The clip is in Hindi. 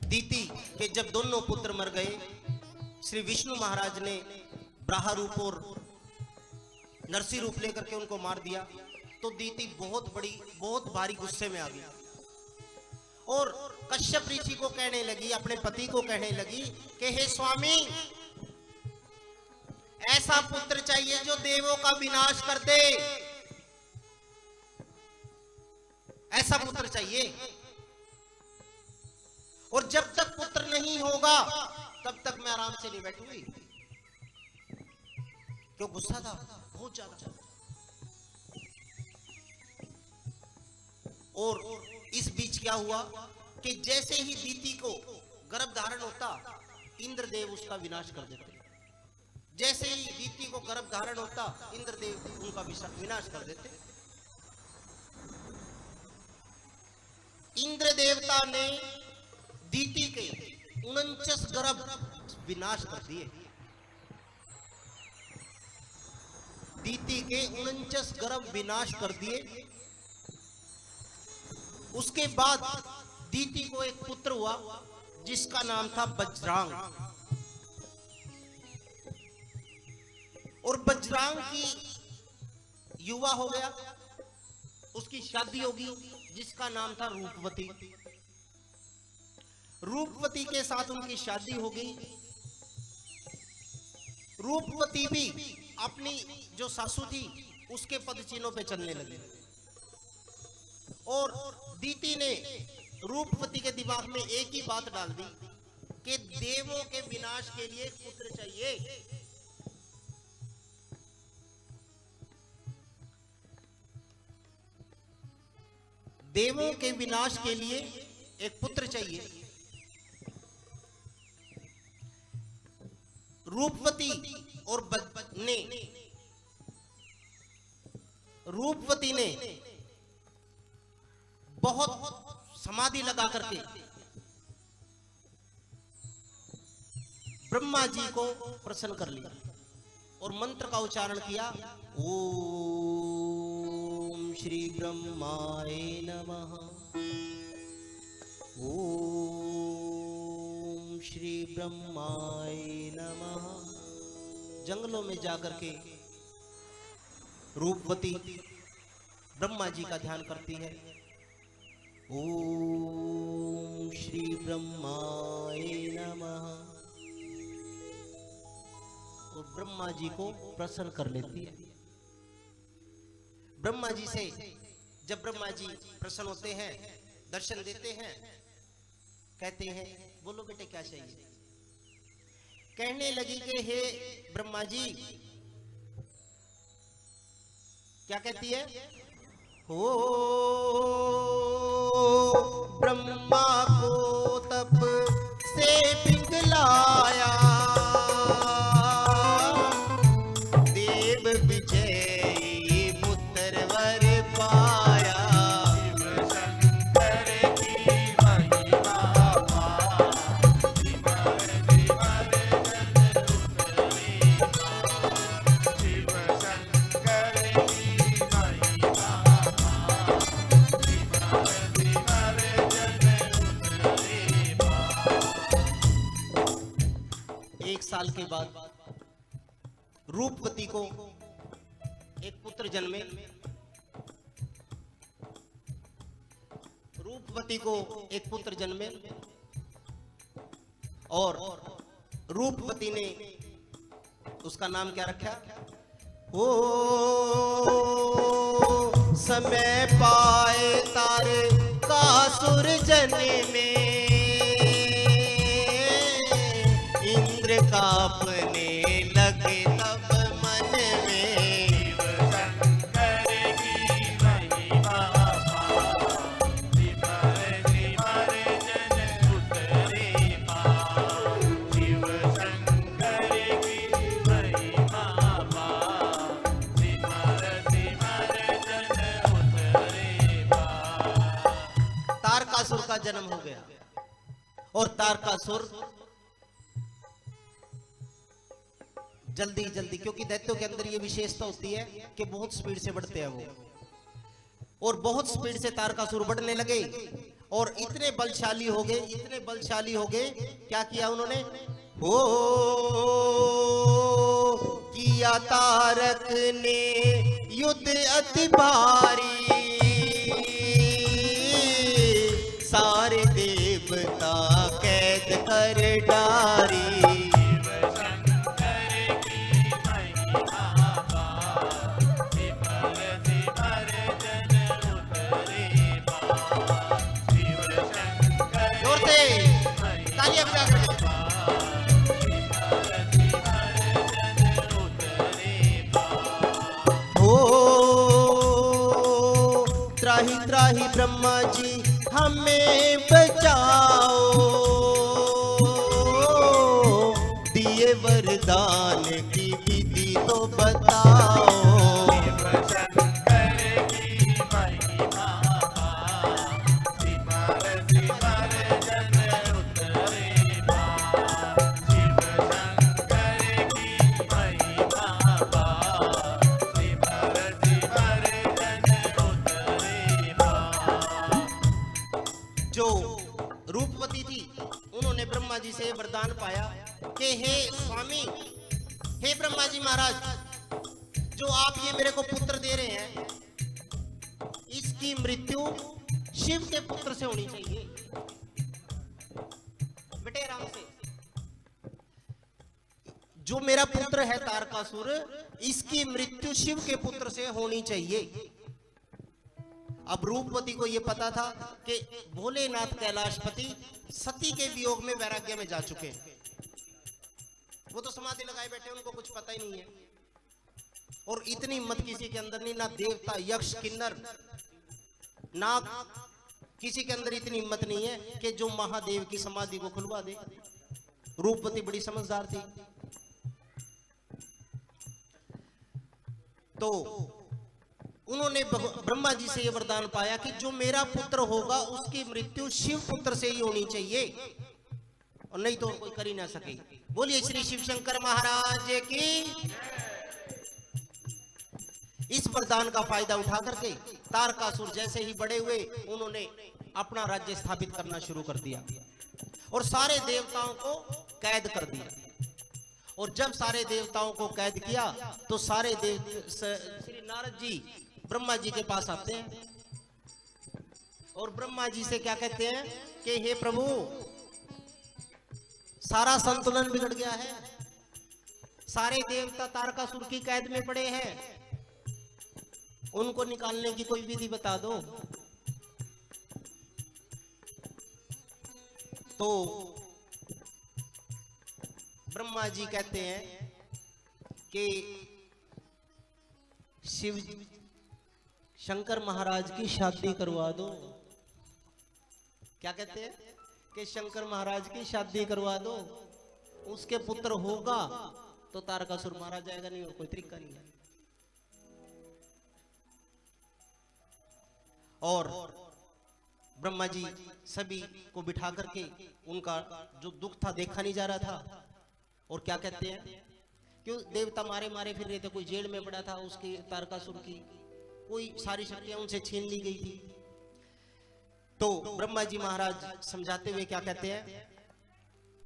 दीति के जब दोनों पुत्र मर गए, श्री विष्णु महाराज ने ब्राह्मण रूप और नरसी रूप लेकर के उनको मार दिया। तो दीति बहुत भारी गुस्से में आ गई और कश्यप ऋषि को कहने लगी, अपने पति को कहने लगी कि हे स्वामी, ऐसा पुत्र चाहिए जो देवों का विनाश कर दे, ऐसा पुत्र चाहिए। और जब तक पुत्र नहीं होगा तब तक मैं आराम से नहीं बैठूंगी। क्यों? गुस्सा था बहुत ज्यादा। और इस बीच क्या हुआ कि जैसे ही दीति को गर्भ धारण होता, इंद्रदेव उसका विनाश कर देते। जैसे ही दीति को गर्भ धारण होता, इंद्रदेव उनका विनाश कर देते। इंद्र देवता ने दीति के 49 गर्भ विनाश कर दिए। दीति के 49 गर्भ विनाश कर दिए। उसके बाद दीति को एक पुत्र हुआ जिसका नाम था बजरांग। और बजरांग की युवा हो गया, उसकी शादी होगी जिसका नाम था रूपवती। रूपवती के साथ उनकी शादी हो गई। रूपवती भी अपनी जो सासू थी उसके पदचिन्हों पे चलने लगी। और दीति ने रूपवती के दिमाग में एक ही बात डाल दी कि देवों के विनाश के लिए एक पुत्र चाहिए। देवों के विनाश के लिए एक पुत्र चाहिए। रूपवती और रूपवती ने बहुत समाधि लगा करके ब्रह्मा जी को प्रसन्न कर लिया और मंत्र का उच्चारण किया, ओम श्री ब्रह्माय नमः, ओम श्री ब्रह्माय नमः। जंगलों में जाकर के रूपवती ब्रह्मा जी का ध्यान करती है। ओम श्री ब्रह्माय नमः, और ब्रह्मा जी को प्रसन्न कर लेती है। ब्रह्मा जी से जब ब्रह्मा जी प्रसन्न होते हैं, दर्शन देते हैं, कहते हैं बोलो बेटे क्या चाहिए। कहने लगी कि हे ब्रह्मा जी, क्या कहती है, हो ब्रह्मा को तप से पिघलाया, देव विजयी पुत्र वर पाया, शंकर की महिमा शिव शंकर की महिमा एक साल के बाद रूपवती को एक पुत्र जन्मे। रूपवती को एक पुत्र जन्मे और रूपवती ने उसका नाम क्या रखा, ओ समय पाए तारे कासुर जन्मे, इंद्र कांपने लगे तब मन में, शंकर की महिमा सिमर जन उतरे पार, शिव शंकर की महिमा सिमर जन उतरे पार। तारकासुर का जन्म हो गया और तारकासुर जल्दी, क्योंकि दैत्यों के अंदर ये विशेषता होती है कि बहुत स्पीड से बढ़ते हैं और बहुत स्पीड से तारकासुर बढ़ने लगे और इतने बलशाली हो गए, इतने बलशाली हो गए, क्या किया उन्होंने? हो किया तारक ने युद्ध अति भारी, सारे देवता कैद कर डारी। जोर से तालियां बजा कर हो त्राही त्राही ब्रह्मा जी हमें बचाओ, दिए वरदान की विधि तो बताओ। जो रूपवती थी उन्होंने ब्रह्मा जी से वरदान पाया कि हे स्वामी, हे ब्रह्मा जी महाराज, जो आप ये मेरे को पुत्र दे रहे हैं, इसकी मृत्यु शिव के पुत्र से होनी चाहिए। बेटे आराम से, जो मेरा पुत्र है तारकासुर, इसकी मृत्यु शिव के पुत्र से होनी चाहिए। अब रूपवती को यह पता था कि भोलेनाथ कैलाशपति सती के वियोग में वैराग्य में जा चुके हैं। वो तो समाधि लगाए बैठे, उनको कुछ पता ही नहीं है। और इतनी हिम्मत किसी के अंदर नहीं, ना देवता यक्ष किन्नर नाग, किसी के अंदर इतनी हिम्मत नहीं है कि जो महादेव की समाधि को खुलवा दे। रूपवती बड़ी समझदार थी, तो उन्होंने ब्रह्मा जी से यह वरदान पाया कि जो मेरा पुत्र होगा उसकी मृत्यु शिव पुत्र से ही होनी चाहिए, और नहीं तो कोई कर ही ना सके। बोलिए श्री शिव शंकर महाराज की। इस वरदान का फायदा उठा करके तारकासुर जैसे ही बड़े हुए, उन्होंने अपना राज्य स्थापित करना शुरू कर दिया और सारे देवताओं को कैद कर दिया। और जब सारे देवताओं को कैद किया तो सारे श्री नारद जी ब्रह्मा जी के पास आते हैं और ब्रह्मा जी से क्या कहते हैं कि हे प्रभु, सारा संतुलन बिगड़ गया है, सारे देवता तारकासुर की कैद में पड़े हैं, उनको निकालने की कोई विधि बता दो। तो ब्रह्मा जी कहते हैं कि शिव शंकर महाराज की शादी करवा दो। क्या कहते हैं कि शंकर महाराज की शादी करवा दो, उसके पुत्र होगा तो तारकासुर मारा जाएगा, नहीं और कोई तरीका नहीं है। और ब्रह्मा जी सभी को बिठा करके उनका जो दुख था देखा नहीं जा रहा था, और क्या कहते हैं, क्यों देवता मारे मारे फिर रहे थे, कोई जेल में पड़ा था, उसकी तारकासुर की कोई सारी शक्तियां उनसे छीन ली गई थी। तो ब्रह्मा जी महाराज समझाते हुए क्या कहते हैं